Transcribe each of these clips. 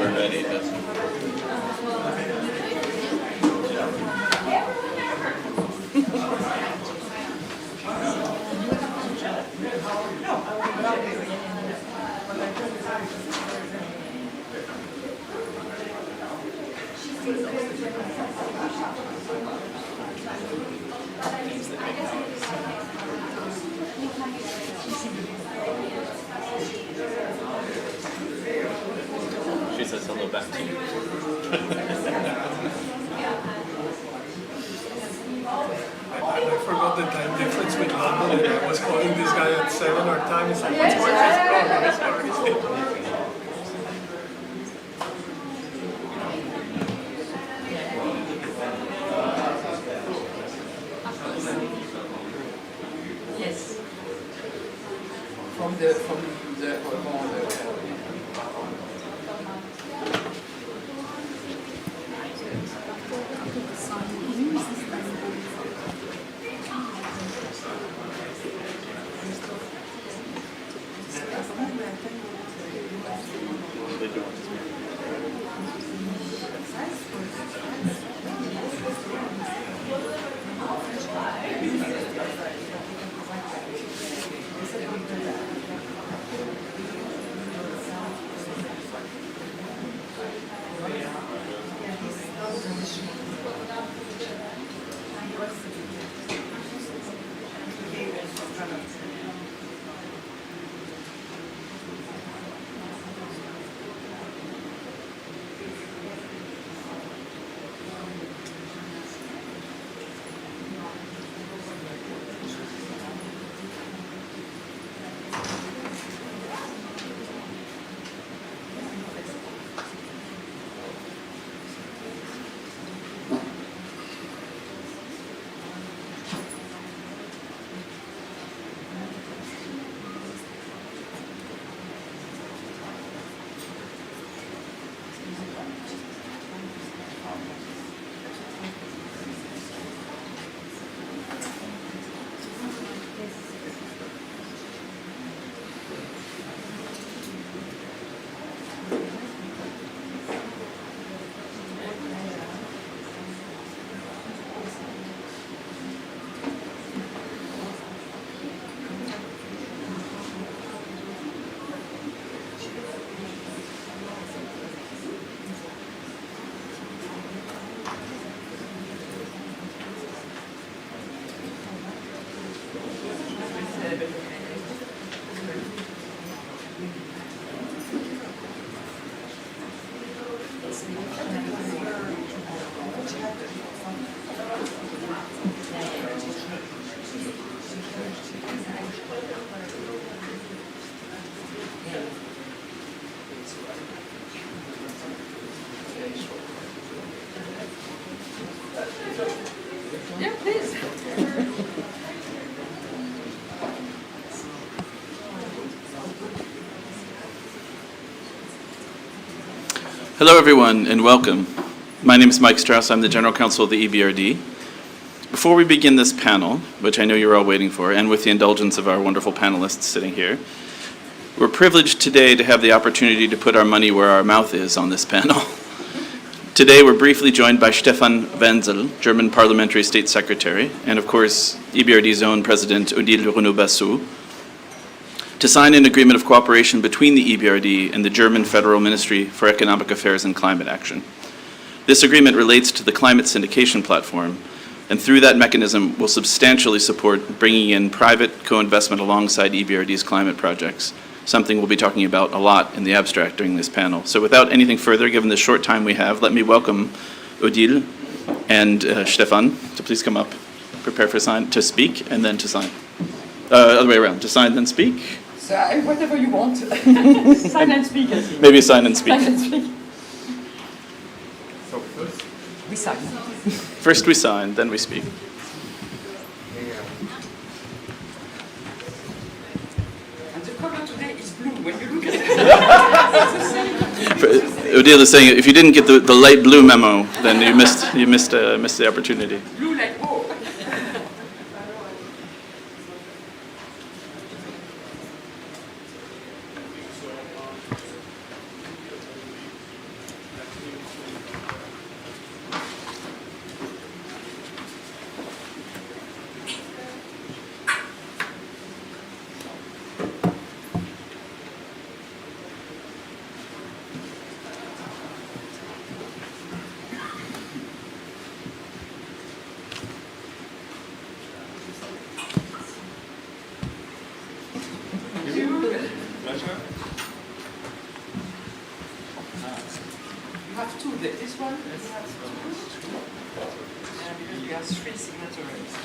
we're ready. She says hello back to you. I forgot the time difference with London, and I was calling this guy at 7 our time. He's like, what's going on? Yes. From the Yeah, please. Hello, everyone, and welcome. My name is Mike Strauss. I'm the General Counsel of the EBRD. Before we begin this panel, which I know you're all waiting for, and with the indulgence of our wonderful panelists sitting here, we're privileged today to have the opportunity to put our money where our mouth is on this panel. Today, we're briefly joined by Stefan Wenzel, German Parliamentary State Secretary, and of course, EBRD's own President, Odile Renaud-Bassou, to sign an agreement of cooperation between the EBRD and the German Federal Ministry for Economic Affairs and Climate Action. This agreement relates to the climate syndication platform, and through that mechanism will substantially support bringing in private co-investment alongside EBRD's climate projects, something we'll be talking about a lot in the abstract during this panel. So without anything further, given the short time we have, let me welcome Odile and Stefan to please come up, prepare for to speak, and then to sign. Other way around, to sign, then speak? So, whatever you want. Sign and speak, I think. Maybe sign and speak. Sign and speak. So first, we sign. First we sign, then we speak. And the color today is blue. When you look at it, Odile is saying if you didn't get the light blue memo, then you missed the opportunity. Blue like oh. we have 3 signatories.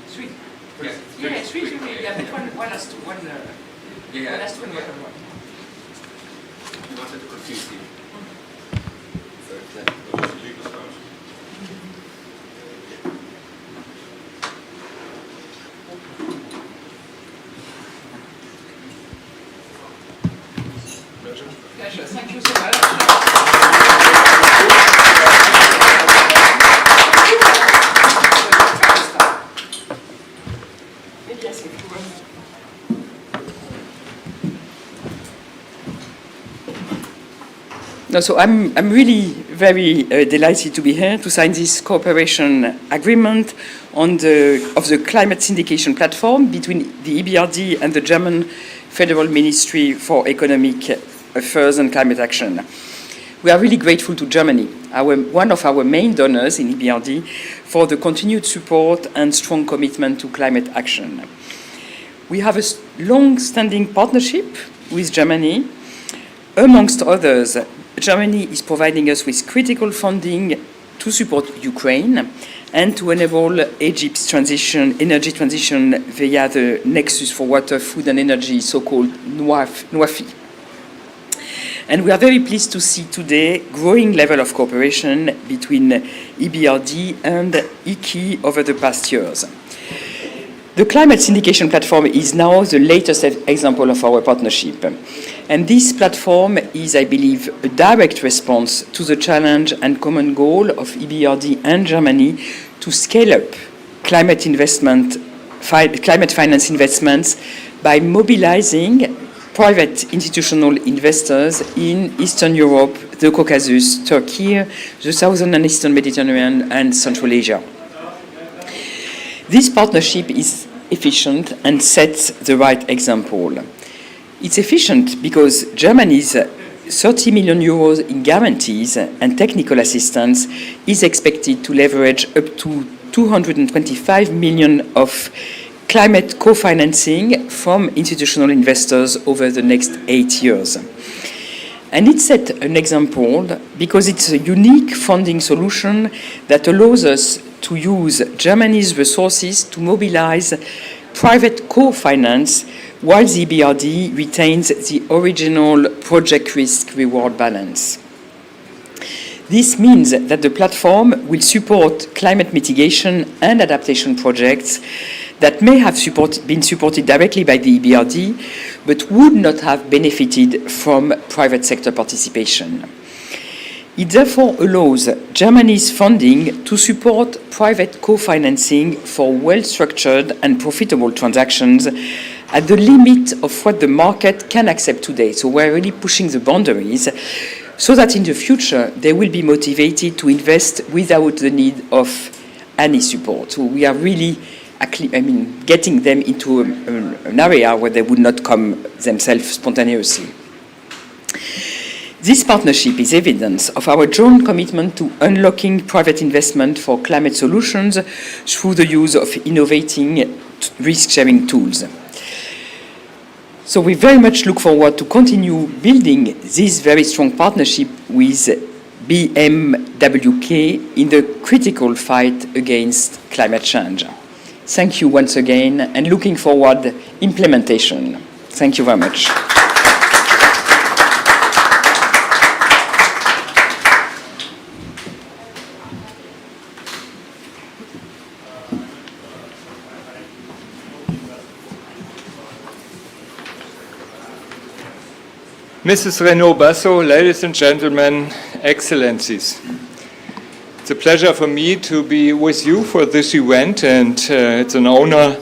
Three. Yeah, Yeah, three. Yeah, but one has to, one yeah. has to, and the other one. You wanted to confuse you. So legal Strauss. Pleasure. Thank you so much. Yes, if you will. No, so I'm really very delighted to be here to sign this cooperation agreement of the climate syndication platform between the EBRD and the German Federal Ministry for Economic Affairs and Climate Action. We are really grateful to Germany, one of our main donors in EBRD, for the continued support and strong commitment to climate action. We have a long-standing partnership with Germany. Amongst others, Germany is providing us with critical funding to support Ukraine and to enable Egypt's energy transition via the Nexus for Water, Food and Energy, so-called NWAFI. And we are very pleased to see today growing level of cooperation between EBRD and IKI over the past years. The climate syndication platform is now the latest example of our partnership. And this platform is, I believe, a direct response to the challenge and common goal of EBRD and Germany to scale up climate finance investments by mobilizing private institutional investors in Eastern Europe, the Caucasus, Turkey, the Southern and Eastern Mediterranean, and Central Asia. This partnership is efficient and sets the right example. It's efficient because Germany's 30 million euros in guarantees and technical assistance is expected to leverage up to 225 million of climate co-financing from institutional investors over the next 8 years. And it set an example because it's a unique funding solution that allows us to use Germany's resources to mobilize private co-finance while the EBRD retains the original project risk-reward balance. This means that the platform will support climate mitigation and adaptation projects that may have been supported directly by the EBRD, but would not have benefited from private sector participation. It therefore allows Germany's funding to support private co-financing for well-structured and profitable transactions at the limit of what the market can accept today. So we're really pushing the boundaries so that in the future they will be motivated to invest without the need of any support. So we are really getting them into an area where they would not come themselves spontaneously. This partnership is evidence of our joint commitment to unlocking private investment for climate solutions through the use of innovating risk-sharing tools. So we very much look forward to continue building this very strong partnership with BMWK in the critical fight against climate change. Thank you once again, and looking forward implementation. Thank you very much. Mrs. Renaud-Basso, ladies and gentlemen, excellencies. It's a pleasure for me to be with you for this event, and it's an honor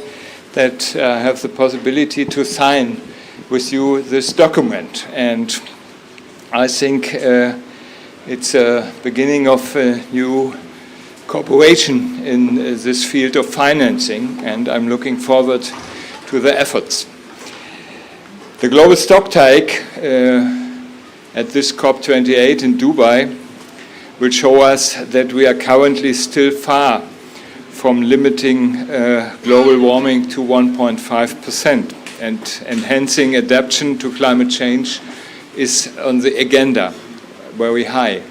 that I have the possibility to sign with you this document. And I think it's a beginning of a new cooperation in this field of financing, and I'm looking forward to the efforts. The global stocktake at this COP28 in Dubai will show us that we are currently still far from limiting global warming to 1.5%, and enhancing adaptation to climate change is on the agenda. very high.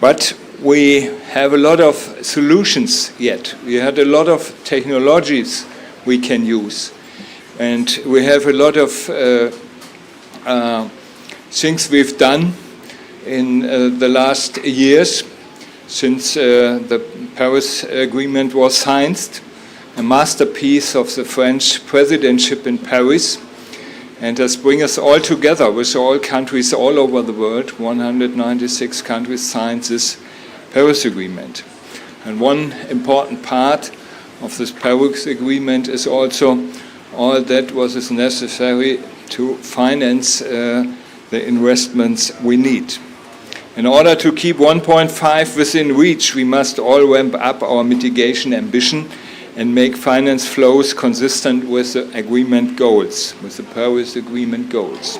But we have a lot of solutions yet. We had a lot of technologies we can use. And we have a lot of things we've done in the last years since the Paris Agreement was signed, a masterpiece of the French presidency in Paris, and has bring us all together with all countries all over the world. 196 countries signed this Paris Agreement. And one important part of this Paris Agreement is also all that what is necessary to finance the investments we need. In order to keep 1.5 within reach, we must all ramp up our mitigation ambition and make finance flows consistent with the agreement goals, with the Paris Agreement goals.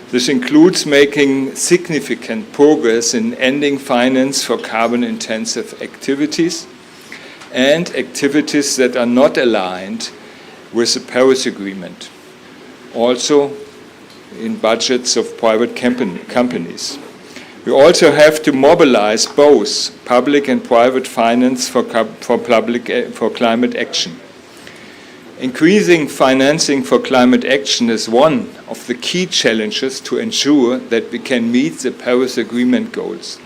This includes making significant progress in ending finance for carbon-intensive activities and activities that are not aligned with the Paris Agreement, also in budgets of private companies. We also have to mobilize both public and private finance for climate action. Increasing financing for climate action is one of the key challenges to ensure that we can meet the Paris Agreement goals.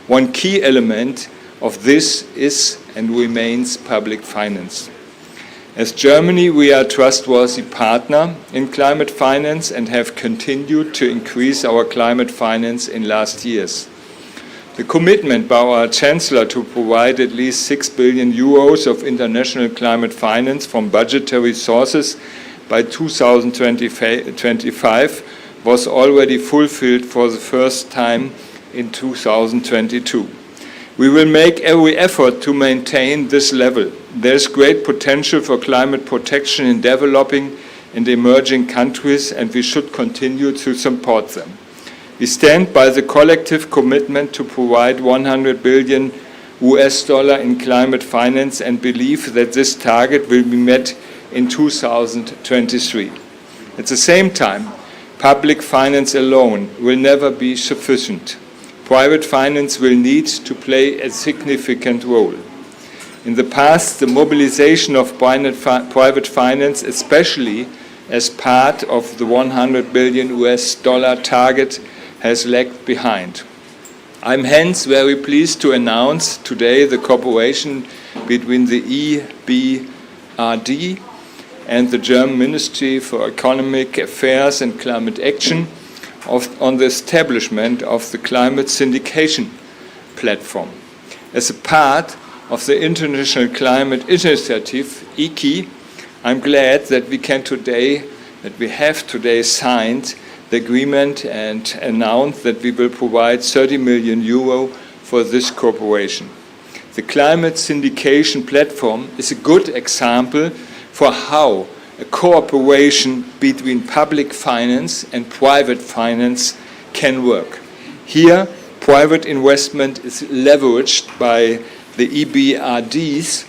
One key element of this is and remains public finance. As Germany, we are a trustworthy partner in climate finance and have continued to increase our climate finance in last years. The commitment by our Chancellor to provide at least 6 billion euros of international climate finance from budgetary sources by 2025 was already fulfilled for the first time in 2022. We will make every effort to maintain this level. There is great potential for climate protection in developing and emerging countries, and we should continue to support them. We stand by the collective commitment to provide 100 billion US dollar in climate finance and believe that this target will be met in 2023. At the same time, public finance alone will never be sufficient. Private finance will need to play a significant role. In the past, the mobilization of private finance, especially as part of the 100 billion US dollar target, has lagged behind. I'm hence very pleased to announce today the cooperation between the EBRD and the German Ministry for Economic Affairs and Climate Action on the establishment of the climate syndication platform. As a part of the International Climate Initiative, ICI, I'm glad that we have today signed the agreement and announced that we will provide 30 million euro for this cooperation. The climate syndication platform is a good example for how a cooperation between public finance and private finance can work. Here, private investment is leveraged by the EBRD's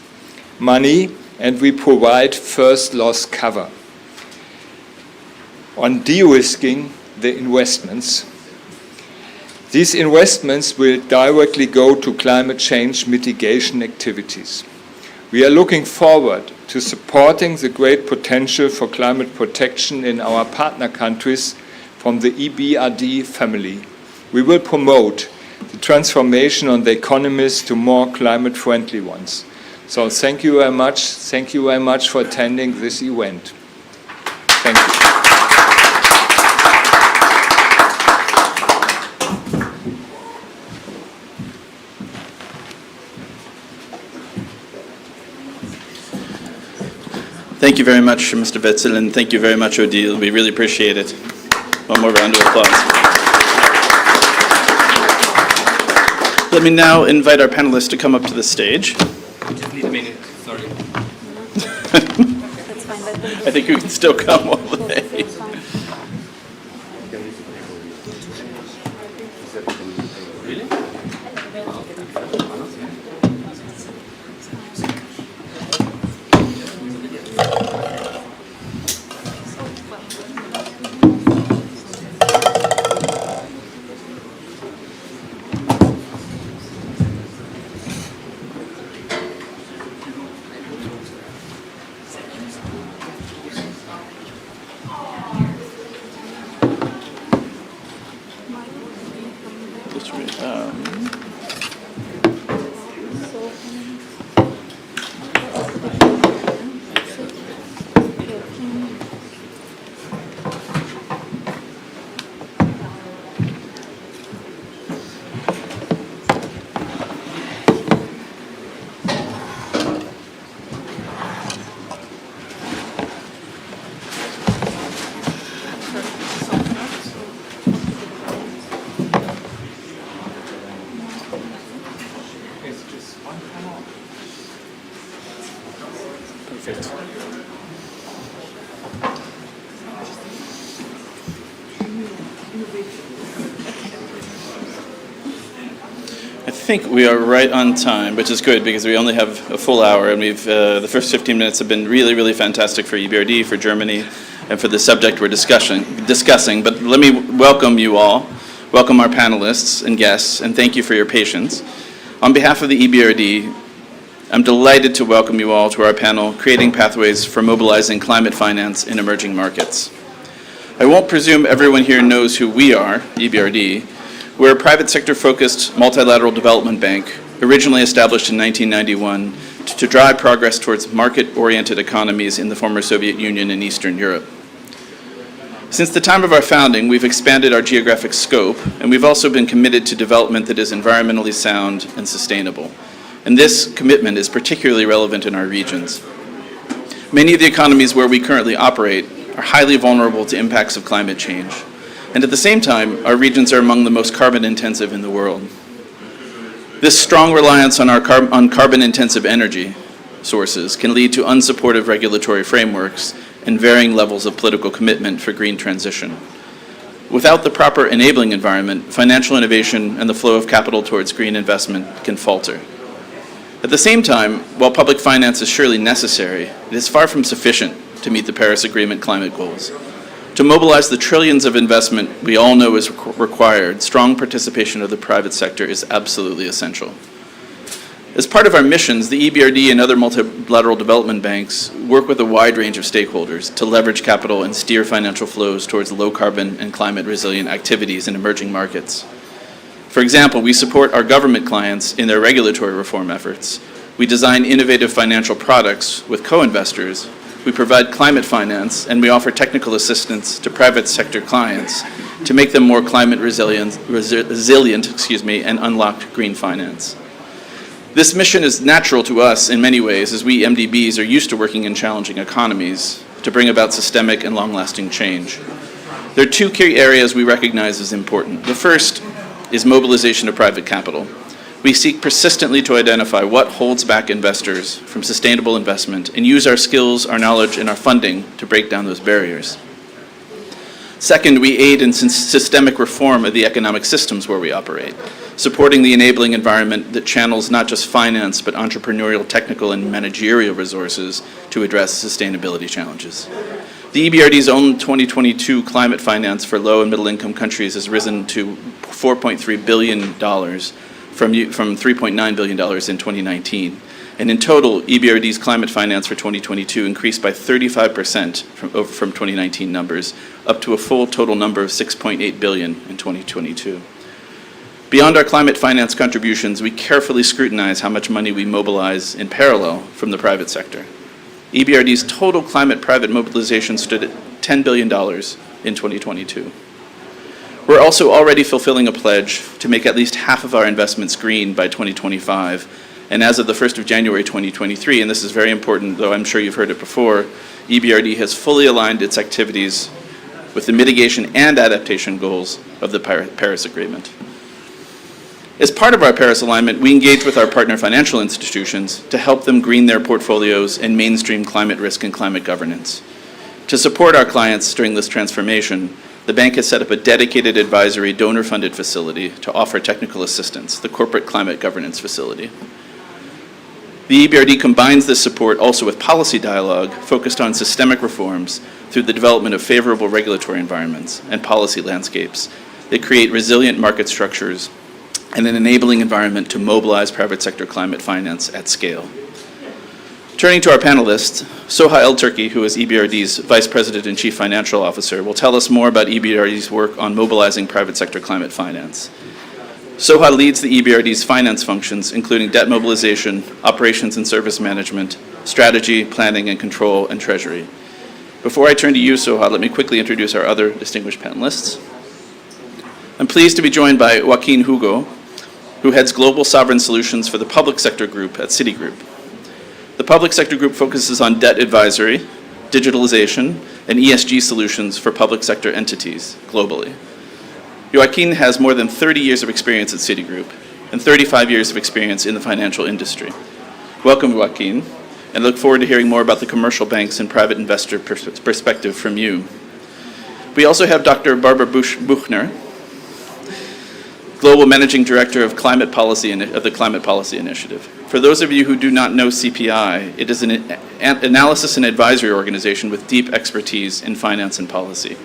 money, and we provide first loss cover. On de-risking the investments, these investments will directly go to climate change mitigation activities. We are looking forward to supporting the great potential for climate protection in our partner countries from the EBRD family. We will promote the transformation on the economies to more climate-friendly ones. So thank you very much. Thank you very much for attending this event. Thank you. Thank you very much, Mr. Wetzel, and thank you very much, Odile. We really appreciate it. One more round of applause. Let me now invite our panelists to come up to the stage. We just need a minute, sorry. I think you can still come all the way. distribute. Perfect. I think we are right on time, which is good because we only have a full hour, and we've the first 15 minutes have been really, really fantastic for EBRD, for Germany, and for the subject we're discussing. But let me welcome you all, welcome our panelists and guests, and thank you for your patience. On behalf of the EBRD, I'm delighted to welcome you all to our panel, Creating Pathways for Mobilizing Climate Finance in Emerging Markets. I won't presume everyone here knows who we are, EBRD. We're a private sector-focused multilateral development bank, originally established in 1991 to drive progress towards market-oriented economies in the former Soviet Union and Eastern Europe. Since the time of our founding, we've expanded our geographic scope, and we've also been committed to development that is environmentally sound and sustainable. And this commitment is particularly relevant in our regions. Many of the economies where we currently operate are highly vulnerable to impacts of climate change. And at the same time, our regions are among the most carbon-intensive in the world. This strong reliance on carbon-intensive energy sources can lead to unsupportive regulatory frameworks and varying levels of political commitment for green transition. Without the proper enabling environment, financial innovation and the flow of capital towards green investment can falter. At the same time, while public finance is surely necessary, it is far from sufficient to meet the Paris Agreement climate goals. To mobilize the trillions of investment we all know is required, strong participation of the private sector is absolutely essential. As part of our missions, the EBRD and other multilateral development banks work with a wide range of stakeholders to leverage capital and steer financial flows towards low-carbon and climate-resilient activities in emerging markets. For example, we support our government clients in their regulatory reform efforts. We design innovative financial products with co-investors. We provide climate finance, and we offer technical assistance to private sector clients to make them more climate resilient, and unlock green finance. This mission is natural to us in many ways, as we MDBs are used to working in challenging economies to bring about systemic and long-lasting change. There are two key areas we recognize as important. The first is mobilization of private capital. We seek persistently to identify what holds back investors from sustainable investment and use our skills, our knowledge, and our funding to break down those barriers. Second, we aid in systemic reform of the economic systems where we operate, supporting the enabling environment that channels not just finance, but entrepreneurial, technical, and managerial resources to address sustainability challenges. The EBRD's own 2022 climate finance for low and middle income countries has risen to $4.3 billion from $3.9 billion in 2019. And in total, EBRD's climate finance for 2022 increased by 35% from 2019 numbers, up to a full total number of $6.8 billion in 2022. Beyond our climate finance contributions, we carefully scrutinize how much money we mobilize in parallel from the private sector. EBRD's total climate private mobilization stood at $10 billion in 2022. We're also already fulfilling a pledge to make at least half of our investments green by 2025. And as of the 1st of January 2023, and this is very important, though I'm sure you've heard it before, EBRD has fully aligned its activities with the mitigation and adaptation goals of the Paris Agreement. As part of our Paris alignment, we engage with our partner financial institutions to help them green their portfolios and mainstream climate risk and climate governance. To support our clients during this transformation, the bank has set up a dedicated advisory donor-funded facility to offer technical assistance, the Corporate Climate Governance Facility. The EBRD combines this support also with policy dialogue focused on systemic reforms through the development of favorable regulatory environments and policy landscapes that create resilient market structures and an enabling environment to mobilize private sector climate finance at scale. Turning to our panelists, Soha El-Turky, who is EBRD's Vice President and Chief Financial Officer, will tell us more about EBRD's work on mobilizing private sector climate finance. Soha leads the EBRD's finance functions, including debt mobilization, operations and service management, strategy, planning and control, and treasury. Before I turn to you, Soha, let me quickly introduce our other distinguished panelists. I'm pleased to be joined by Joaquin Jugo, who heads Global Sovereign Solutions for the Public Sector Group at Citigroup. The Public Sector Group focuses on debt advisory, digitalization, and ESG solutions for public sector entities globally. Joaquin has more than 30 years of experience at Citigroup and 35 years of experience in the financial industry. Welcome, Joaquin, and look forward to hearing more about the commercial banks and private investor perspective from you. We also have Dr. Barbara Buchner, Global Managing Director of Climate Policy of the Climate Policy Initiative. For those of you who do not know CPI, it is an analysis and advisory organization with deep expertise in finance and policy.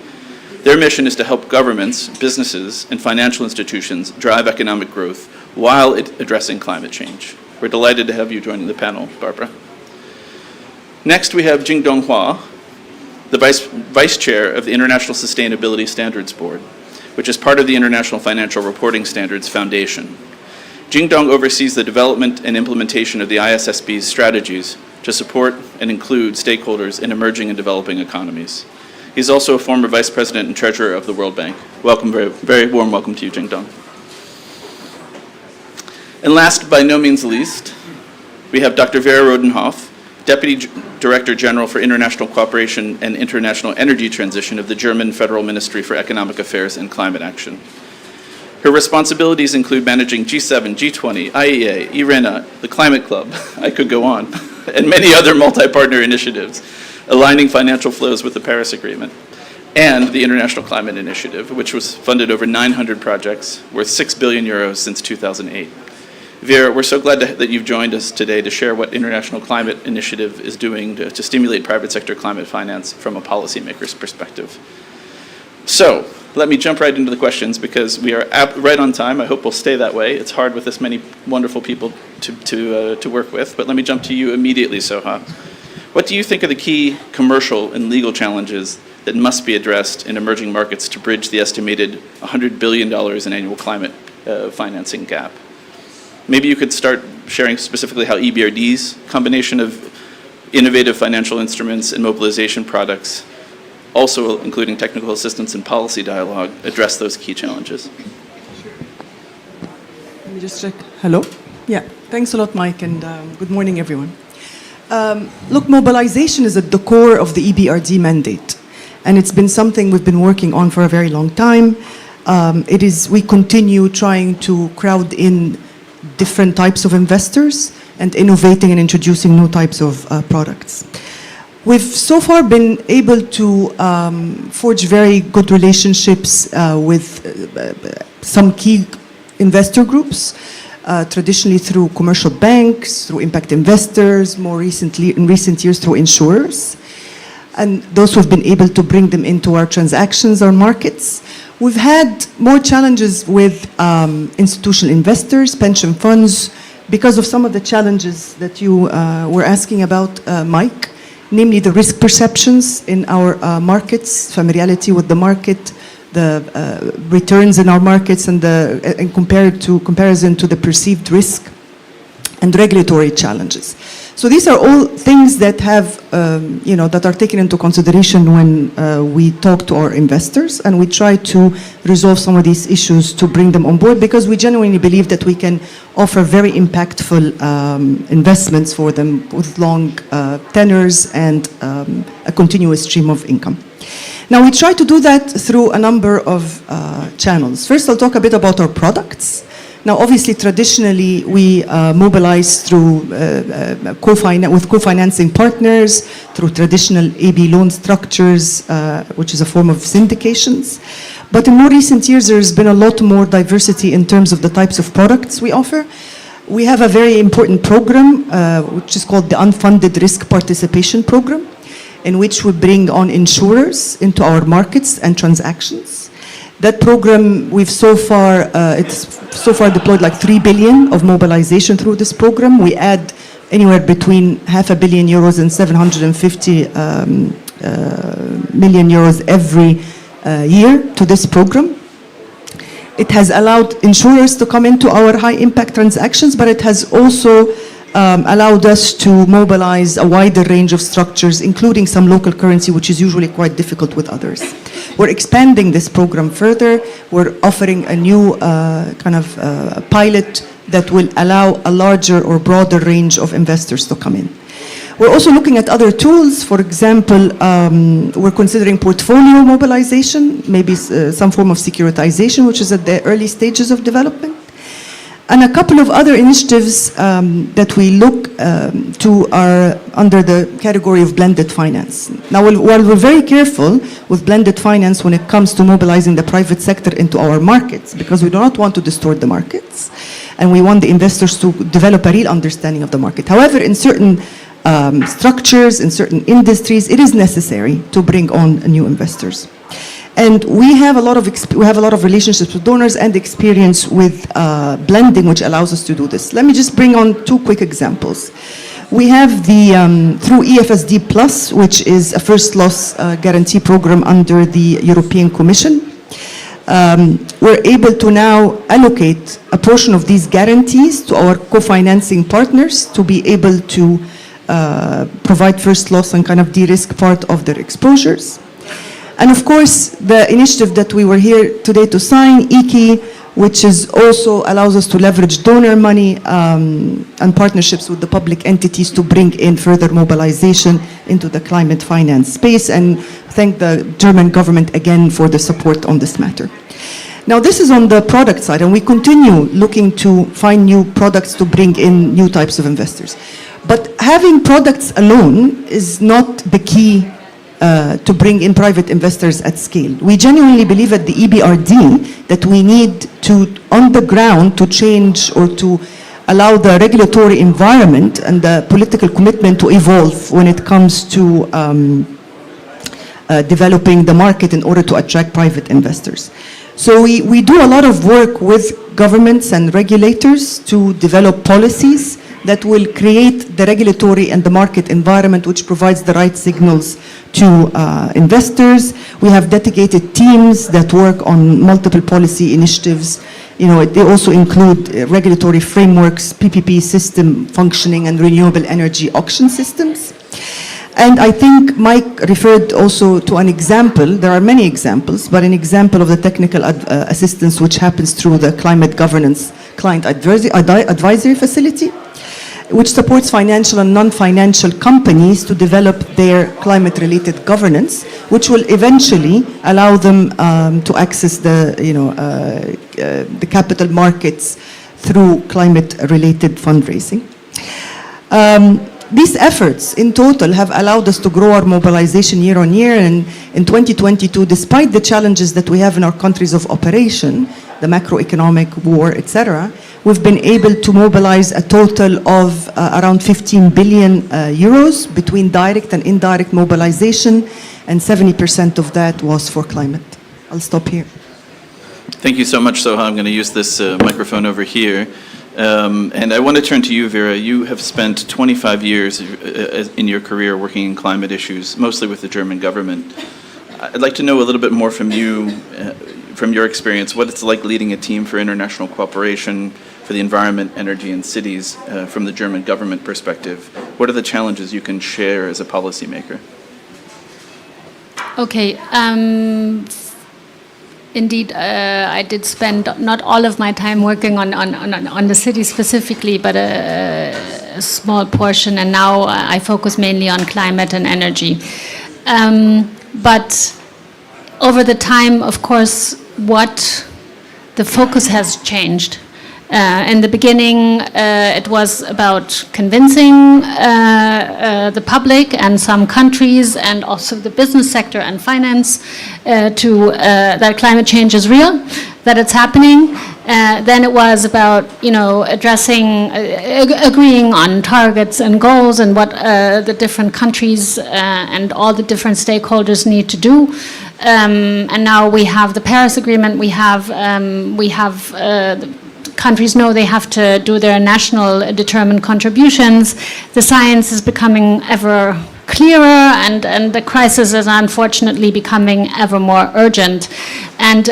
Their mission is to help governments, businesses, and financial institutions drive economic growth while addressing climate change. We're delighted to have you joining the panel, Barbara. Next, we have Jingdong, the Vice Chair of the International Sustainability Standards Board, which is part of the International Financial Reporting Standards Foundation. Jingdong oversees the development and implementation of the ISSB's strategies to support and include stakeholders in emerging and developing economies. He's also a former Vice President and Treasurer of the World Bank. Welcome, very warm welcome to you, Jingdong. And last, but by no means least, we have Dr. Vera Rodenhoff, Deputy Director General for International Cooperation and International Energy Transition of the German Federal Ministry for Economic Affairs and Climate Action. Her responsibilities include managing G7, G20, IEA, IRENA, the Climate Club, I could go on, and many other multi-partner initiatives, aligning financial flows with the Paris Agreement, and the International Climate Initiative, which was funded over 900 projects worth 6 billion euros since 2008. Vera, we're so glad that you've joined us today to share what International Climate Initiative is doing to stimulate private sector climate finance from a policymaker's perspective. So, let me jump right into the questions because we are right on time. I hope we'll stay that way. It's hard with this many wonderful people to work with, but let me jump to you immediately, Soha. What do you think are the key commercial and legal challenges that must be addressed in emerging markets to bridge the estimated $100 billion in annual climate financing gap? Maybe you could start sharing specifically how EBRD's combination of innovative financial instruments and mobilization products, also including technical assistance and policy dialogue, address those key challenges. Let me just check. Hello? Yeah, thanks a lot, Mike, and good morning, everyone. Look, mobilization is at the core of the EBRD mandate, and it's been something we've been working on for a very long time. We continue trying to crowd in different types of investors and innovating and introducing new types of products. We've so far been able to forge very good relationships with some key investor groups, traditionally through commercial banks, through impact investors, more recently, in recent years, through insurers. And those who have been able to bring them into our transactions or markets. We've had more challenges with institutional investors, pension funds, because of some of the challenges that you were asking about, Mike, namely the risk perceptions in our markets, familiarity with the market, the returns in our markets, and comparison to the perceived risk and regulatory challenges. So these are all things that have, that are taken into consideration when we talk to our investors, and we try to resolve some of these issues to bring them on board, because we genuinely believe that we can offer very impactful investments for them with long tenors and a continuous stream of income. Now, we try to do that through a number of channels. First, I'll talk a bit about our products. Now, obviously, traditionally, we mobilize through with co-financing partners, through traditional AB loan structures, which is a form of syndications. But in more recent years, there's been a lot more diversity in terms of the types of products we offer. We have a very important program, which is called the Unfunded Risk Participation Program, in which we bring on insurers into our markets and transactions. That program, we've so far deployed like 3 billion of mobilization through this program. We add anywhere between €500 million and 750 million euros every year to this program. It has allowed insurers to come into our high-impact transactions, but it has also allowed us to mobilize a wider range of structures, including some local currency, which is usually quite difficult with others. We're expanding this program further. We're offering a new pilot that will allow a larger or broader range of investors to come in. We're also looking at other tools. For example, we're considering portfolio mobilization, maybe some form of securitization, which is at the early stages of development. And a couple of other initiatives that we look to are under the category of blended finance. Now, while we're very careful with blended finance when it comes to mobilizing the private sector into our markets, because we do not want to distort the markets, and we want the investors to develop a real understanding of the market. However, in certain structures, in certain industries, it is necessary to bring on new investors. And we have a lot of relationships with donors and experience with blending, which allows us to do this. Let me just bring on two quick examples. We have the through EFSD Plus, which is a first loss guarantee program under the European Commission. We're able to now allocate a portion of these guarantees to our co-financing partners to be able to provide first loss and kind of de-risk part of their exposures. And of course, the initiative that we were here today to sign, EKI, which is also allows us to leverage donor money and partnerships with the public entities to bring in further mobilization into the climate finance space, and thank the German government again for the support on this matter. Now, this is on the product side, and we continue looking to find new products to bring in new types of investors. But having products alone is not the key to bring in private investors at scale. We genuinely believe at the EBRD that we need to, on the ground, to change or to allow the regulatory environment and the political commitment to evolve when it comes to developing the market in order to attract private investors. So we do a lot of work with governments and regulators to develop policies that will create the regulatory and the market environment which provides the right signals to investors. We have dedicated teams that work on multiple policy initiatives. You know, they also include regulatory frameworks, PPP system functioning, and renewable energy auction systems. And I think Mike referred also to an example. There are many examples, but an example of the technical assistance which happens through the Climate Governance Client Advisory Facility, which supports financial and non-financial companies to develop their climate-related governance, which will eventually allow them to access the capital markets through climate-related fundraising. These efforts in total have allowed us to grow our mobilization year on year, and in 2022, despite the challenges that we have in our countries of operation, the macroeconomic war, etc., we've been able to mobilize a total of around 15 billion euros between direct and indirect mobilization, and 70% of that was for climate. I'll stop here. Thank you so much, Soha. I'm going to use this microphone over here. And I want to turn to you, Vera. You have spent 25 years in your career working in climate issues, mostly with the German government. I'd like to know a little bit more from you, from your experience, what it's like leading a team for international cooperation for the environment, energy, and cities from the German government perspective. What are the challenges you can share as a policymaker? Okay. Indeed, I did spend not all of my time working on the city specifically, but a small portion, and now I focus mainly on climate and energy. But over the time, of course, what the focus has changed. In the beginning, it was about convincing the public and some countries and also the business sector and finance that climate change is real, that it's happening. Then it was about, addressing, agreeing on targets and goals and what the different countries and all the different stakeholders need to do. And now we have the Paris Agreement. We have countries know they have to do their national determined contributions. The science is becoming ever clearer, and the crisis is unfortunately becoming ever more urgent. And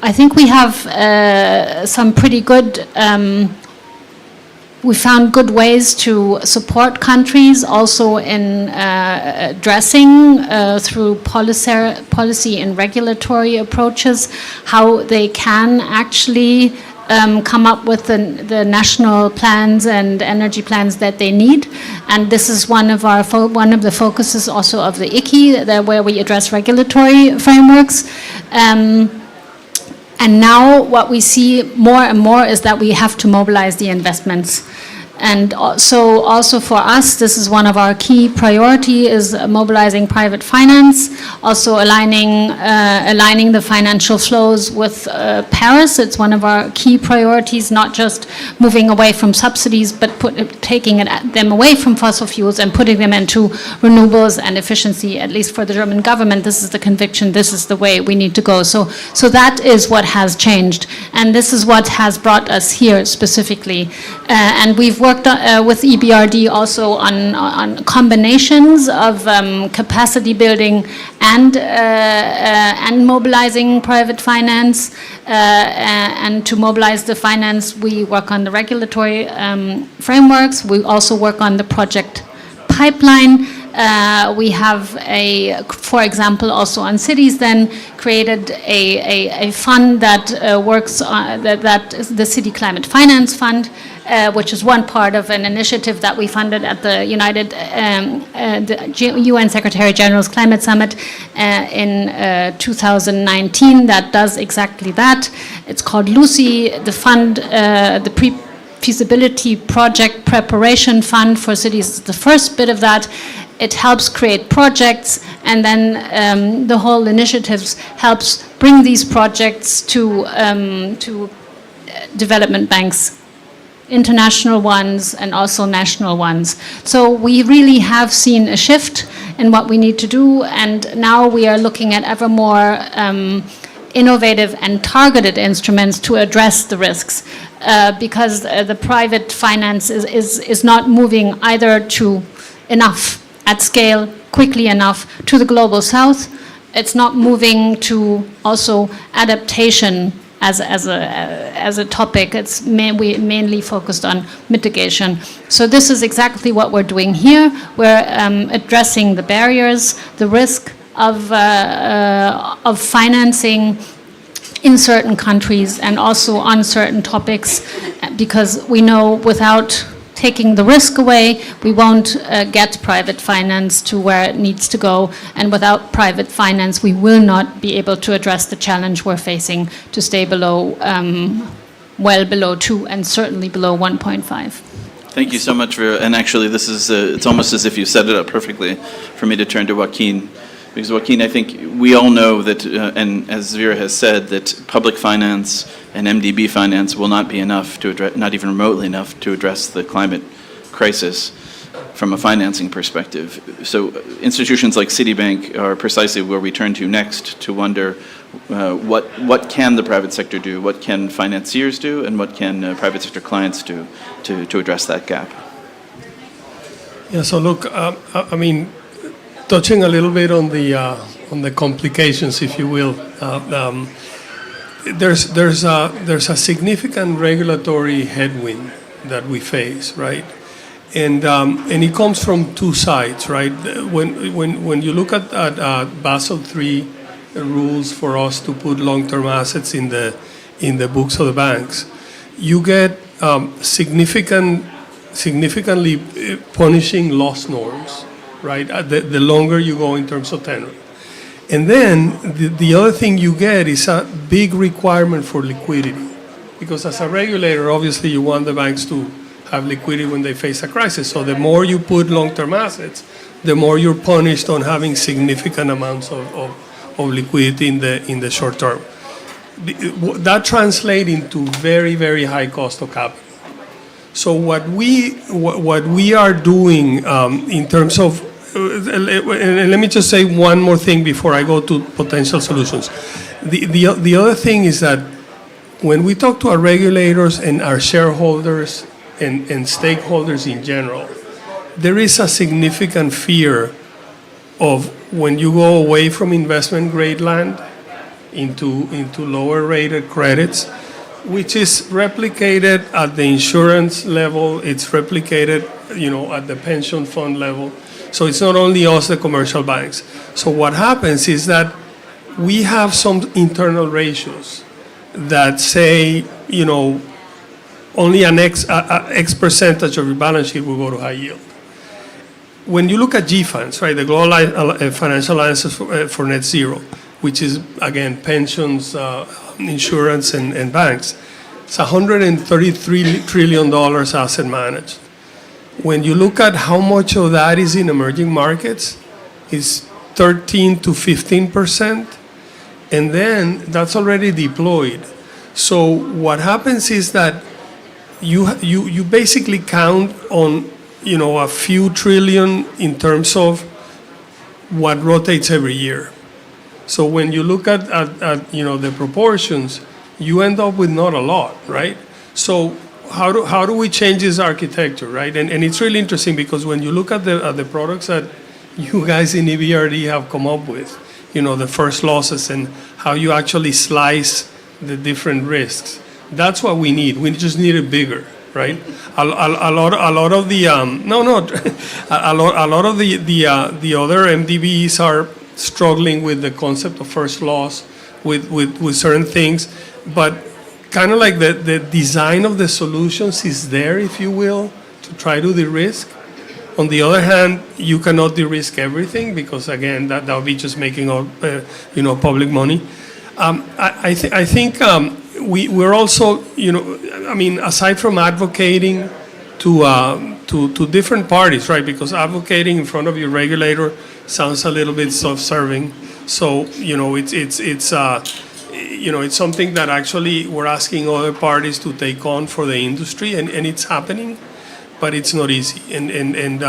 I think we have some pretty good. We found good ways to support countries also in addressing through policy and regulatory approaches how they can actually come up with the national plans and energy plans that they need. And this is one of the focuses also of the ICI, where we address regulatory frameworks. And now what we see more and more is that we have to mobilize the investments. And so also for us, this is one of our key priority is mobilizing private finance, also aligning the financial flows with Paris. It's one of our key priorities, not just moving away from subsidies, but taking them away from fossil fuels and putting them into renewables and efficiency. At least for the German government, this is the conviction, this is the way we need to go. So that is what has changed. And this is what has brought us here specifically. And we've worked with EBRD also on combinations of capacity building and mobilizing private finance. And to mobilize the finance, we work on the regulatory frameworks. We also work on the project pipeline. We have for example, also on cities, then created a fund that works on that is the City Climate Finance Fund, which is one part of an initiative that we funded at the UN Secretary General's Climate Summit in 2019 that does exactly that. It's called Lucy. The fund, the Pre-Feasibility Project Preparation Fund for cities is the first bit of that. It helps create projects, and then the whole initiatives helps bring these projects to development banks, international ones and also national ones. So we really have seen a shift in what we need to do, and now we are looking at ever more innovative and targeted instruments to address the risks, because the private finance is not moving either to enough at scale, quickly enough to the global south. It's not moving to also adaptation as a topic. It's mainly focused on mitigation. So this is exactly what we're doing here. We're addressing the barriers, the risk of financing in certain countries and also on certain topics, because we know without taking the risk away, we won't get private finance to where it needs to go. And without private finance, we will not be able to address the challenge we're facing to stay below, well below 2 and certainly below 1.5. Thank you so much, Vera. And actually, this is, it's almost as if you set it up perfectly for me to turn to Joaquin. Because Joaquin, I think we all know that, and as Vera has said, that public finance and MDB finance will not be enough to address, not even remotely enough to address the climate crisis from a financing perspective. So institutions like Citibank are precisely where we turn to next to wonder what can the private sector do, what can financiers do, and what can private sector clients do to address that gap. Yeah, so look, I mean, touching a little bit on the complications, if you will, there's a significant regulatory headwind that we face, right? And it comes from two sides, right? When you look at Basel III rules for us to put long-term assets in the books of the banks, you get significantly punishing loss norms, right? The longer you go in terms of tenor. And then the other thing you get is a big requirement for liquidity. Because as a regulator, obviously you want the banks to have liquidity when they face a crisis. So the more you put long-term assets, the more you're punished on having significant amounts of liquidity in the short term. That translates into very, very high cost of capital. So what we are doing in terms of, let me just say one more thing before I go to potential solutions. The other thing is that when we talk to our regulators and our shareholders and stakeholders in general, there is a significant fear of when you go away from investment grade land into lower rated credits, which is replicated at the insurance level, it's replicated, at the pension fund level. So it's not only us, the commercial banks. So what happens is that we have some internal ratios that say, only an X percentage of your balance sheet will go to high yield. When you look at GFANZ, right, the Global Financial Alliances for Net Zero, which is, again, pensions, insurance, and banks, it's $133 trillion asset managed. When you look at how much of that is in emerging markets, it's 13 to 15%, and then that's already deployed. So what happens is that you basically count on a few trillion in terms of what rotates every year. So when you look at the proportions, you end up with not a lot, right? So how do we change this architecture, right? And it's really interesting because when you look at the products that you guys in EBRD have come up with, the first losses and how you actually slice the different risks, that's what we need. We just need it bigger, right? A lot of the other MDBs are struggling with the concept of first loss with certain things, but kind of like the design of the solutions is there, if you will, to try to de-risk. On the other hand, you cannot de-risk everything because, again, that would be just making up, public money. I think we're also, aside from advocating to different parties, right? Because advocating in front of your regulator sounds a little bit self-serving. So, it's something that actually we're asking other parties to take on for the industry, and it's happening, but it's not easy. And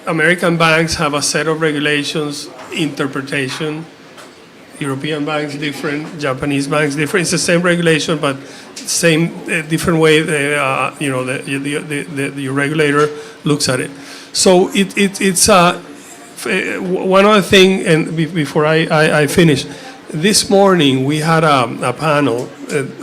American banks have a set of regulations, interpretation. European banks different, Japanese banks different. It's the same regulation, but same different way. Your regulator looks at it. So it's one other thing. And before I finish, this morning we had a panel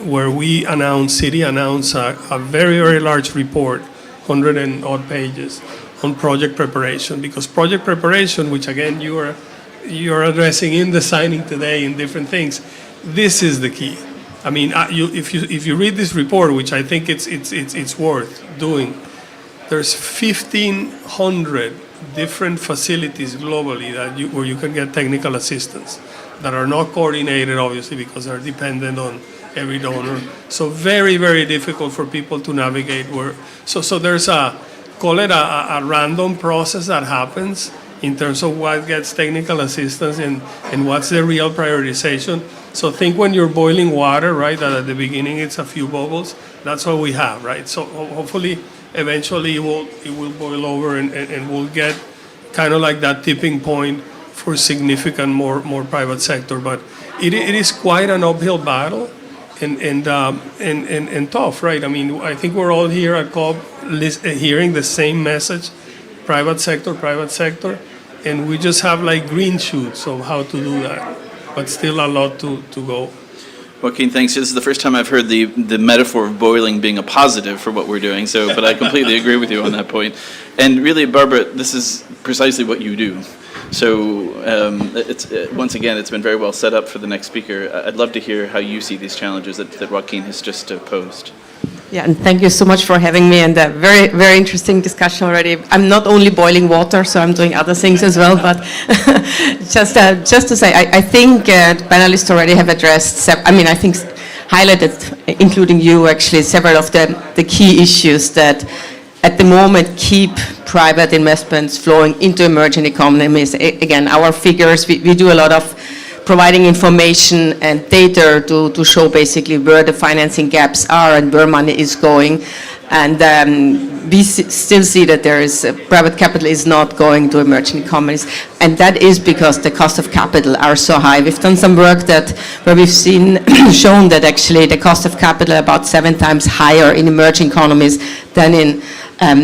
where Citi announced a very, very large report, 100 and odd pages, on project preparation. Because project preparation, which again you're addressing in the signing today in different things, this is the key. I mean, if you read this report, which I think it's worth doing, there's 1,500 different facilities globally where you can get technical assistance that are not coordinated, obviously, because they're dependent on every donor. So very, very difficult for people to navigate. So there's call it a random process that happens in terms of what gets technical assistance and what's the real prioritization. So think when you're boiling water, right, that at the beginning it's a few bubbles, that's what we have, right? So hopefully, eventually it will boil over and we'll get kind of like that tipping point for significant more private sector. But it is quite an uphill battle and tough, right? I mean, I think we're all here at COP hearing the same message, private sector, and we just have like green shoots of how to do that, but still a lot to go. Joaquin, thanks. This is the first time I've heard the metaphor of boiling being a positive for what we're doing, but I completely agree with you on that point. And really, Barbara, this is precisely what you do. So once again, it's been very well set up for the next speaker. I'd love to hear how you see these challenges that Joaquin has just posed. Yeah, and thank you so much for having me, and a very, very interesting discussion already. I'm not only boiling water, so I'm doing other things as well, but just to say, I think the panelists already have addressed, I think highlighted, including you actually, several of the key issues that at the moment keep private investments flowing into emerging economies. Again, our figures, we do a lot of providing information and data to show basically where the financing gaps are and where money is going. And we still see that there is private capital is not going to emerging economies, and that is because the cost of capital are so high. We've done some work where we've shown that actually the cost of capital about 7 times higher in emerging economies than in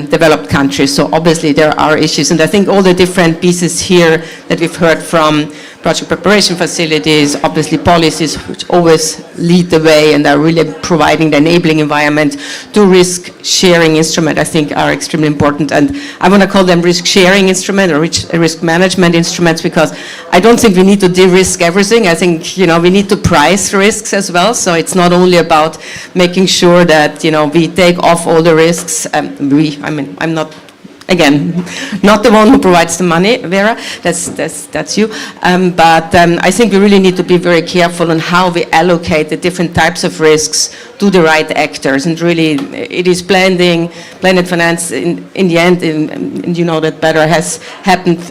developed countries. So obviously there are issues, and I think all the different pieces here that we've heard from project preparation facilities, obviously policies which always lead the way and are really providing the enabling environment to risk sharing instrument, I think are extremely important. And I want to call them risk sharing instrument or risk management instruments, because I don't think we need to de-risk everything. I think, we need to price risks as well. So it's not only about making sure that, we take off all the risks. I'm not, again, not the one who provides the money, Vera, that's you. But I think we really need to be very careful on how we allocate the different types of risks to the right actors. And really, it is blended finance in the end, and you know that better, has happened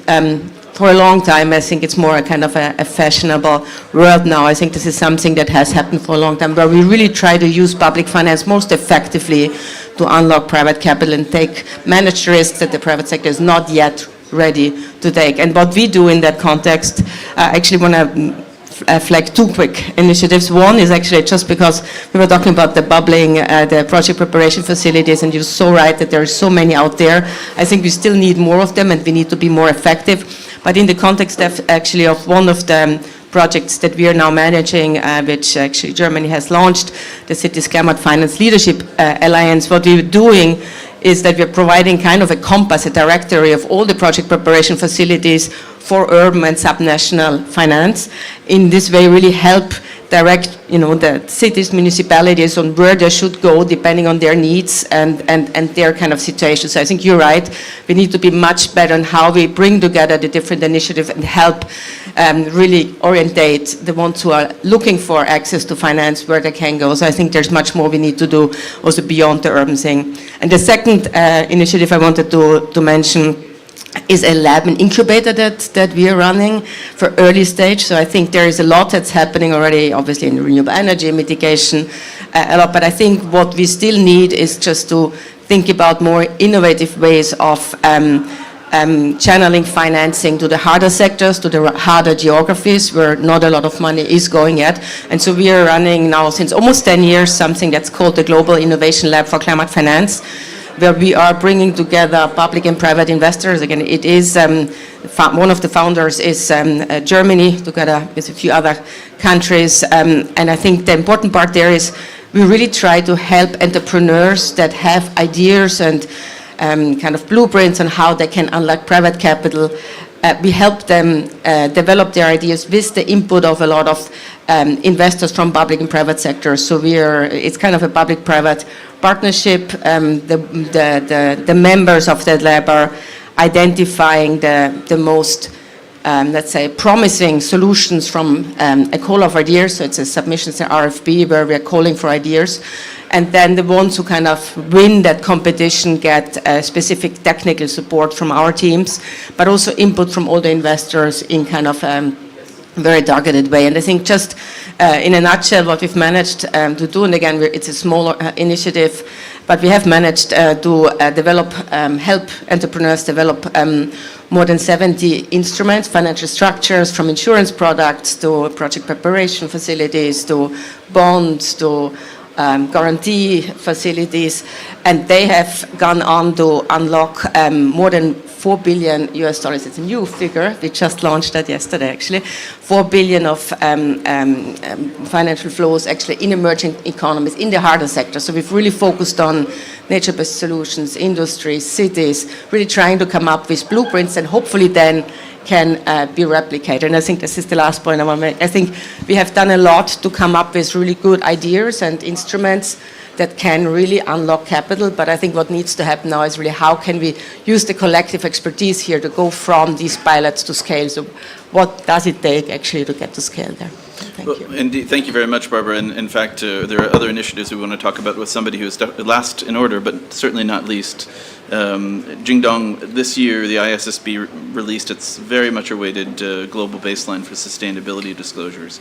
for a long time. I think it's more a kind of a fashionable world now. I think this is something that has happened for a long time, where we really try to use public finance most effectively to unlock private capital and manage risks that the private sector is not yet ready to take. And what we do in that context, I actually want to flag two quick initiatives. One is actually just because we were talking about the bubbling, the project preparation facilities, and you're so right that there are so many out there. I think we still need more of them, and we need to be more effective. But in the context of actually of one of the projects that we are now managing, which actually Germany has launched, the Citi Climate Finance Leadership Alliance, what we're doing is that we're providing kind of a compass, a directory of all the project preparation facilities for urban and subnational finance. In this way, really help direct, the cities, municipalities on where they should go depending on their needs and their kind of situation. So I think you're right. We need to be much better on how we bring together the different initiatives and help really orientate the ones who are looking for access to finance where they can go. So I think there's much more we need to do also beyond the urban thing. And the second initiative I wanted to mention is a lab and incubator that we are running for early stage. So I think there is a lot that's happening already, obviously in renewable energy mitigation, a lot. But I think what we still need is just to think about more innovative ways of channeling financing to the harder sectors, to the harder geographies where not a lot of money is going yet. And so we are running now since almost 10 years something that's called the Global Innovation Lab for Climate Finance, where we are bringing together public and private investors. Again, it is, one of the founders is Germany, together with a few other countries. And I think the important part there is we really try to help entrepreneurs that have ideas and kind of blueprints on how they can unlock private capital. We help them develop their ideas with the input of a lot of investors from public and private sectors. So it's kind of a public-private partnership. The members of that lab are identifying the most, let's say, promising solutions from a call of ideas. So it's a submissions, an RFP, where we're calling for ideas. And then the ones who kind of win that competition get specific technical support from our teams, but also input from all the investors in kind of very targeted way. And I think just in a nutshell what we've managed to do, and again it's a smaller initiative, but we have managed to develop, help entrepreneurs develop more than 70 instruments, financial structures, from insurance products to project preparation facilities to bonds to guarantee facilities, and they have gone on to unlock more than $4 billion US. It's a new figure. We just launched that yesterday, actually. $4 billion of financial flows, actually, in emerging economies, in the harder sector. So we've really focused on nature-based solutions, industries, cities, really trying to come up with blueprints and hopefully then can be replicated. And I think this is the last point I want to make. I think we have done a lot to come up with really good ideas and instruments that can really unlock capital, but I think what needs to happen now is really how can we use the collective expertise here to go from these pilots to scale. So what does it take actually to get to scale there? Thank you. Indeed, thank you very much, Barbara. And in fact, there are other initiatives we want to talk about with somebody who is last in order, but certainly not least. Jingdong, this year the ISSB released its very much awaited global baseline for sustainability disclosures.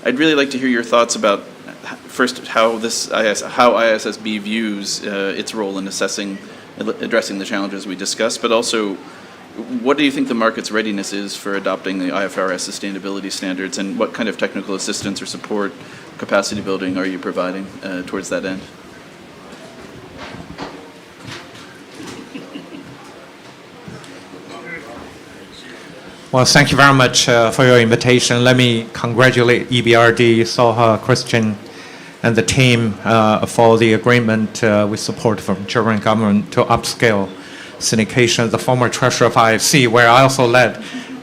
I'd really like to hear your thoughts about first how ISSB views its role in addressing the challenges we discussed, but also what do you think the market's readiness is for adopting the IFRS sustainability standards, and what kind of technical assistance or support, capacity building are you providing towards that end? Well, thank you very much for your invitation. Let me congratulate EBRD, Soha, Christian, and the team for the agreement with support from German government to upscale syndication. The former treasurer of IFC, where I also led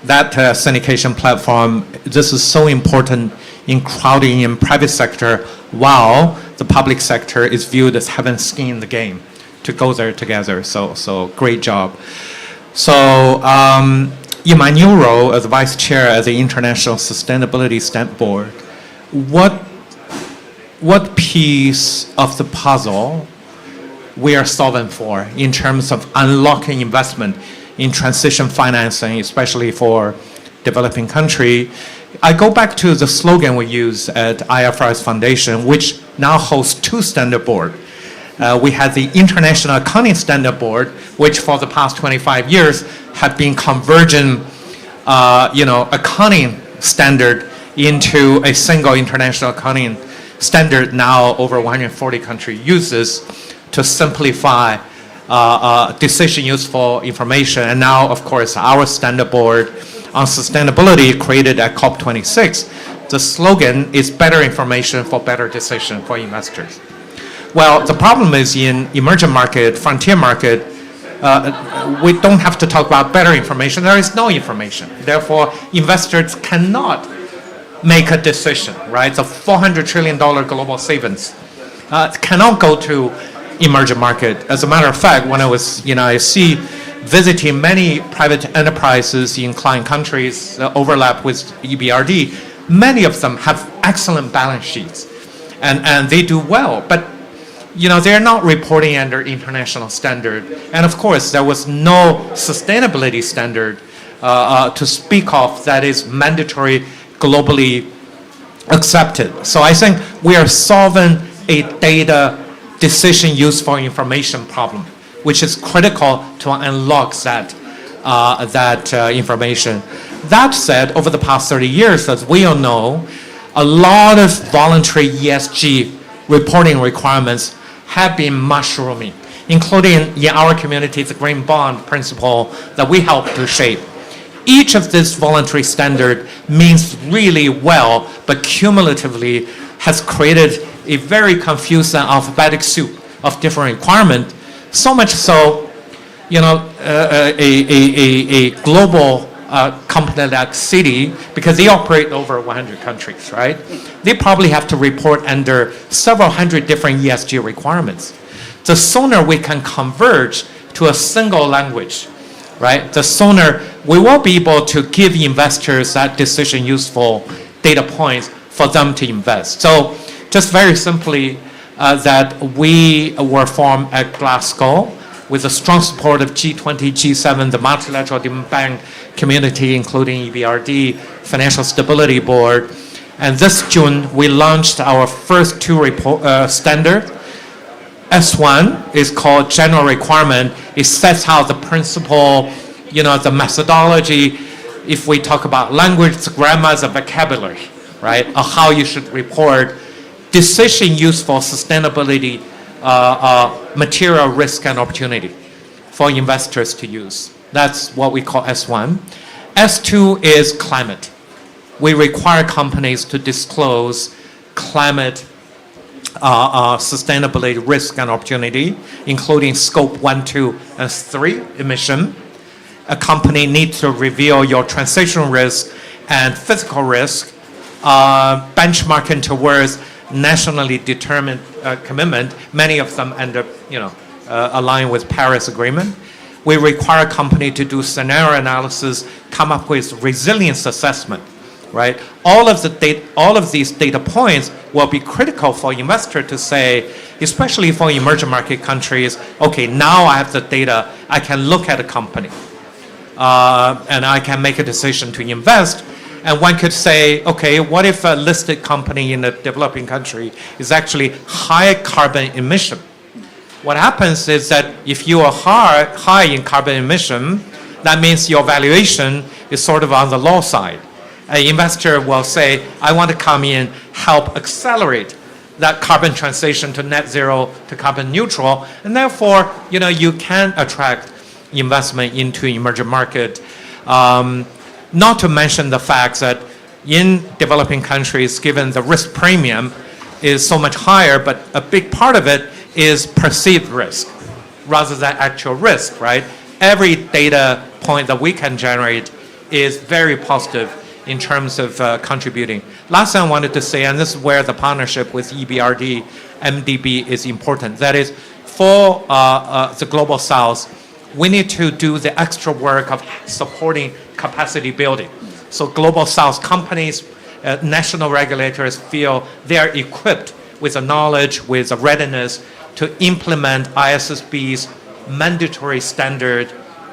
that syndication platform. This is so important in crowding in private sector, while the public sector is viewed as having skin in the game to go there together. So great job. So in my new role as vice chair at the International Sustainability Stamp Board, what piece of the puzzle we are solving for in terms of unlocking investment in transition financing, especially for developing country? I go back to the slogan we use at IFRS Foundation, which now hosts two standard boards. We had the International Accounting Standard Board, which for the past 25 years have been converging, accounting standard into a single international accounting standard. Now over 140 countries uses to simplify decision useful information. And now, of course, our standard board on sustainability created at COP26. The slogan is better information for better decision for investors. Well, the problem is in emerging market, frontier market, we don't have to talk about better information. There is no information. Therefore, investors cannot make a decision, right? The $400 trillion global savings cannot go to emerging market. As a matter of fact, when I was in IFC, visiting many private enterprises in client countries that overlap with EBRD, many of them have excellent balance sheets and they do well, but they're not reporting under international standard. And of course, there was no sustainability standard to speak of that is mandatory, globally accepted. So I think we are solving a data decision useful information problem, which is critical to unlock that information. That said, over the past 30 years, as we all know, a lot of voluntary ESG reporting requirements have been mushrooming, including in our community, the green bond principle that we helped to shape. Each of these voluntary standard means really well, but cumulatively has created a very confusing alphabetic soup of different requirements. So much so, a global company like Citi, because they operate over 100 countries, right? They probably have to report under several hundred different ESG requirements. The sooner we can converge to a single language, right? The sooner we will be able to give investors that decision useful data points for them to invest. So just very simply, that we were formed at Glasgow with the strong support of G20, G7, the multilateral bank community, including EBRD, Financial Stability Board. And this June, we launched our first two standard. S1 is called General Requirement. It sets out the principle, the methodology, if we talk about language, the grammar, the vocabulary, right, of how you should report decision useful sustainability material risk and opportunity for investors to use. That's what we call S1. S2 is climate. We require companies to disclose climate sustainability risk and opportunity, including scope 1, 2, and 3 emission. A company needs to reveal your transition risk and physical risk, benchmarking towards nationally determined commitment. Many of them end up, align with Paris Agreement. We require a company to do scenario analysis, come up with resilience assessment, right? All of these data points will be critical for investor to say, especially for emerging market countries, okay, now I have the data, I can look at a company, and I can make a decision to invest. And one could say, okay, what if a listed company in a developing country is actually high carbon emission? What happens is that if you are high in carbon emission, that means your valuation is sort of on the low side. An investor will say, I want to come in, help accelerate that carbon transition to net zero, to carbon neutral, and therefore, you can attract investment into emerging market. Not to mention the fact that in developing countries, given the risk premium is so much higher, but a big part of it is perceived risk rather than actual risk, right? Every data point that we can generate is very positive in terms of contributing. Last thing I wanted to say, and this is where the partnership with EBRD, MDB is important. That is, for the Global South, we need to do the extra work of supporting capacity building. So Global South companies, national regulators feel they are equipped with the knowledge, with the readiness to implement ISSB's mandatory standard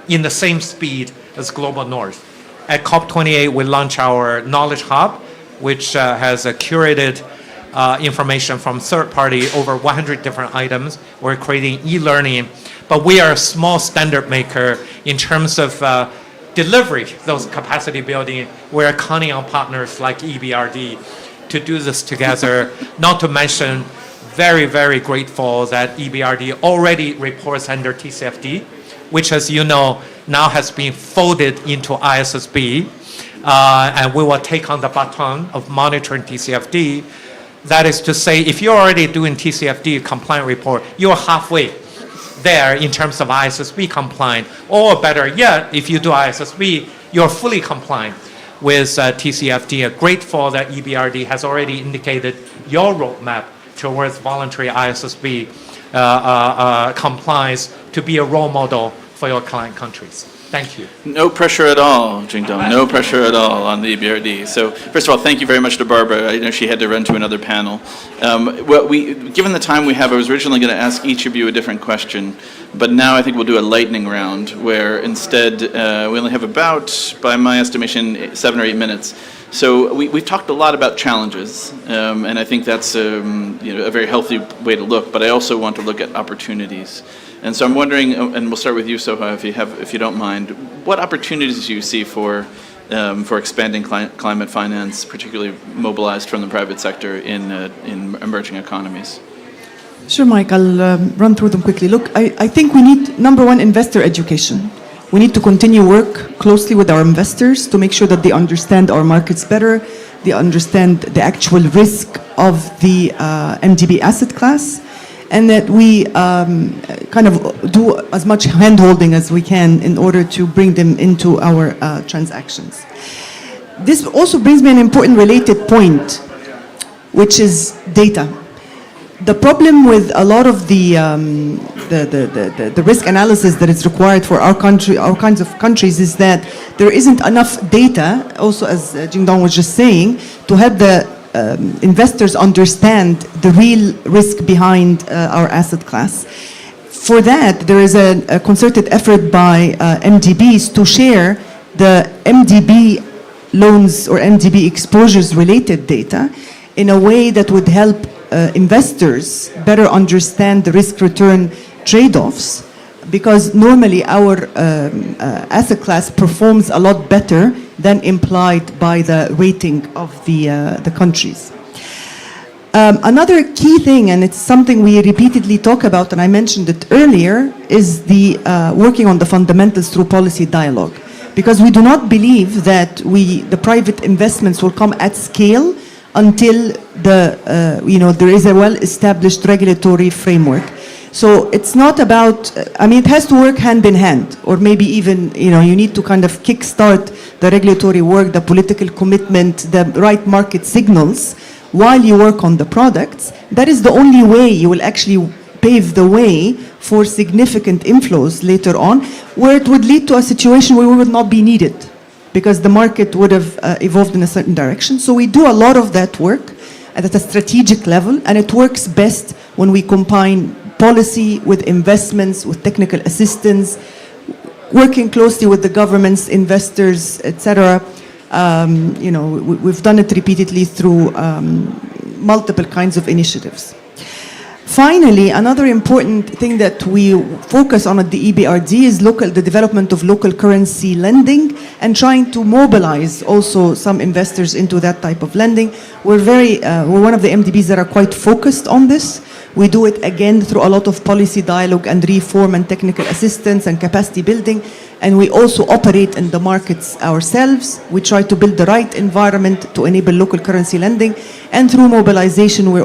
in the same speed as Global North. At COP28, we launched our Knowledge Hub, which has curated information from third party, over 100 different items. We're creating e-learning, but we are a small standard maker in terms of delivery, those capacity building. We're counting on partners like EBRD to do this together, not to mention very, very grateful that EBRD already reports under TCFD, which, as you know, now has been folded into ISSB, and we will take on the baton of monitoring TCFD. That is to say, if you're already doing TCFD compliant report, you're halfway there in terms of ISSB compliant, or better yet, if you do ISSB, you're fully compliant with TCFD. Grateful that EBRD has already indicated your roadmap towards voluntary ISSB compliance to be a role model for your client countries. Thank you. No pressure at all, Jingdong. No pressure at all on the EBRD. So, first of all, thank you very much to Barbara. I know she had to run to another panel. Given the time we have, I was originally going to ask each of you a different question, but now I think we'll do a lightning round where instead we only have about, by my estimation, 7 or 8 minutes. So we've talked a lot about challenges, and I think that's a very healthy way to look. But I also want to look at opportunities. And so I'm wondering, and we'll start with you, Soha, if you don't mind, what opportunities do you see for expanding climate finance, particularly mobilized from the private sector in emerging economies? Sure, Mike, I'll run through them quickly. Look, I think we need, number one, investor education. We need to continue work closely with our investors to make sure that they understand our markets better, they understand the actual risk of the MDB asset class, and that we kind of do as much hand-holding as we can in order to bring them into our transactions. This also brings me an important related point, which is data. The problem with a lot of the risk analysis that is required for our country, our kinds of countries, is that there isn't enough data, also as Jingdong was just saying, to help the investors understand the real risk behind our asset class. For that, there is a concerted effort by MDBs to share the MDB loans or MDB exposures related data in a way that would help investors better understand the risk-return trade-offs, because normally our asset class performs a lot better than implied by the rating of the countries. Another key thing, and it's something we repeatedly talk about, and I mentioned it earlier, is the working on the fundamentals through policy dialogue. Because we do not believe that the private investments will come at scale until there is a well-established regulatory framework. So it's not about, it has to work hand in hand, or maybe even, you need to kind of kickstart the regulatory work, the political commitment, the right market signals while you work on the products. That is the only way you will actually pave the way for significant inflows later on, where it would lead to a situation where we would not be needed, because the market would have evolved in a certain direction. So we do a lot of that work at a strategic level, and it works best when we combine policy with investments, with technical assistance, working closely with the governments, investors, etc. We've done it repeatedly through multiple kinds of initiatives. Finally, another important thing that we focus on at the EBRD is the development of local currency lending and trying to mobilize also some investors into that type of lending. We're one of the MDBs that are quite focused on this. We do it again through a lot of policy dialogue and reform and technical assistance and capacity building. And we also operate in the markets ourselves. We try to build the right environment to enable local currency lending. And through mobilization, we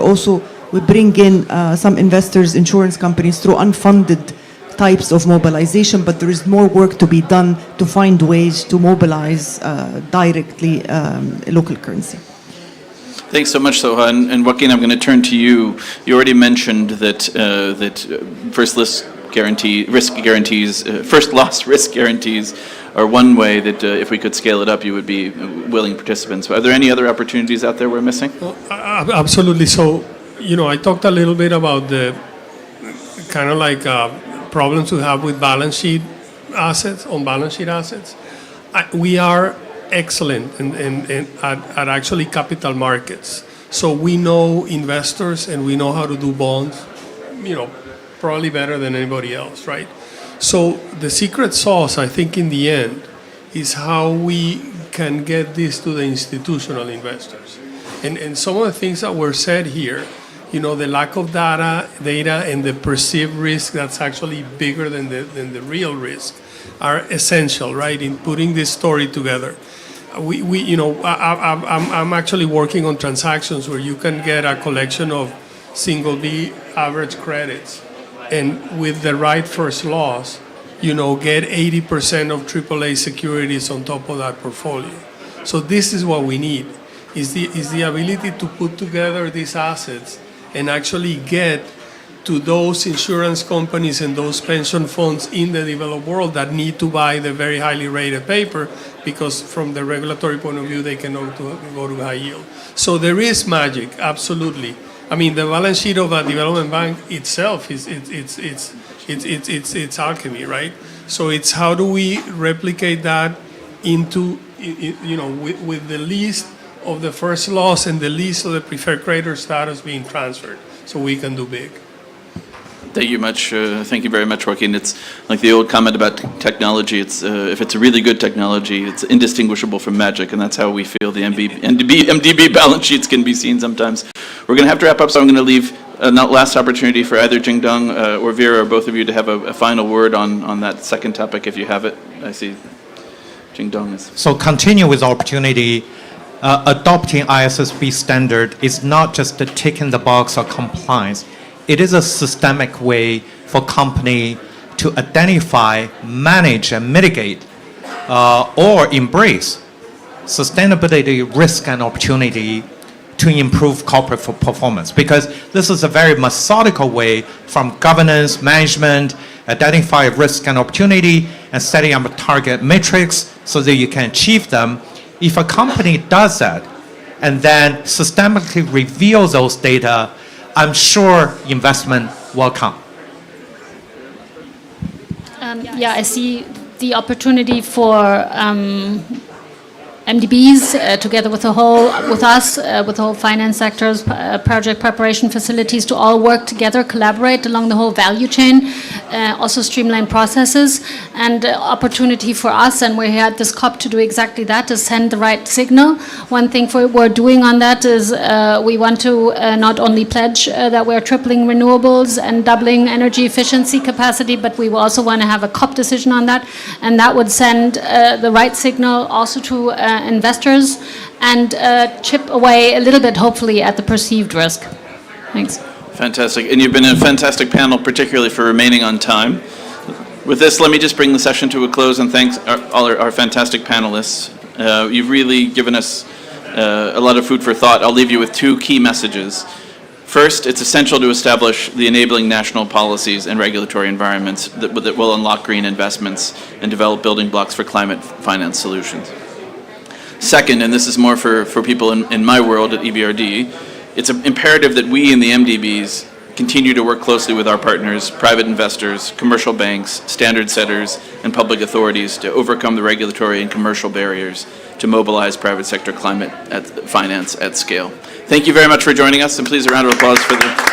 bring in some investors, insurance companies, through unfunded types of mobilization, but there is more work to be done to find ways to mobilize directly local currency. Thanks so much, Soha. And Joaquin, I'm going to turn to you. You already mentioned that first loss risk guarantees are one way that if we could scale it up, you would be willing participants. Are there any other opportunities out there we're missing? Well, absolutely. So, I talked a little bit about the kind of like problems we have with balance sheet assets, on balance sheet assets. We are excellent at actually capital markets. So we know investors and we know how to do bonds, probably better than anybody else, right? So the secret sauce, I think, in the end, is how we can get this to the institutional investors. And some of the things that were said here, the lack of data and the perceived risk that's actually bigger than the real risk are essential, right, in putting this story together. I'm actually working on transactions where you can get a collection of single B average credits, and with the right first loss, get 80% of AAA securities on top of that portfolio. So this is what we need, is the ability to put together these assets and actually get to those insurance companies and those pension funds in the developed world that need to buy the very highly rated paper, because from the regulatory point of view, they cannot go to high yield. So there is magic, absolutely. I mean, the balance sheet of a development bank itself it's alchemy, right? So it's how do we replicate that into, with the least of the first loss and the least of the preferred creditor status being transferred, so we can do big. Thank you much. Thank you very much, Joaquin. It's like the old comment about technology. It's if it's a really good technology, it's indistinguishable from magic, and that's how we feel the MDB balance sheets can be seen sometimes. We're going to have to wrap up, so I'm going to leave a last opportunity for either Jingdong or Vera, or both of you, to have a final word on that second topic, if you have it. I see Jingdong is. So continue with the opportunity. Adopting ISSB standard is not just ticking the box of compliance. It is a systemic way for company to identify, manage, and mitigate or embrace sustainability risk and opportunity to improve corporate performance. Because this is a very methodical way from governance, management, identify risk and opportunity, and setting up a target matrix so that you can achieve them. If a company does that and then systemically reveals those data, I'm sure investment will come. I see the opportunity for MDBs together with the whole finance sectors, project preparation facilities, to all work together, collaborate along the whole value chain, also streamline processes, and opportunity for us, and we're here at this COP to do exactly that, to send the right signal. One thing we're doing on that is we want to not only pledge that we're tripling renewables and doubling energy efficiency capacity, but we also want to have a COP decision on that, and that would send the right signal also to investors and chip away a little bit, hopefully, at the perceived risk. Thanks. Fantastic. And you've been a fantastic panel, particularly for remaining on time. With this, let me just bring the session to a close and thank all our fantastic panelists. You've really given us a lot of food for thought. I'll leave you with two key messages. First, it's essential to establish the enabling national policies and regulatory environments that will unlock green investments and develop building blocks for climate finance solutions. Second, and this is more for people in my world at EBRD, it's imperative that we in the MDBs continue to work closely with our partners, private investors, commercial banks, standard setters, and public authorities to overcome the regulatory and commercial barriers to mobilize private sector climate finance at scale. Thank you very much for joining us, and please a round of applause for the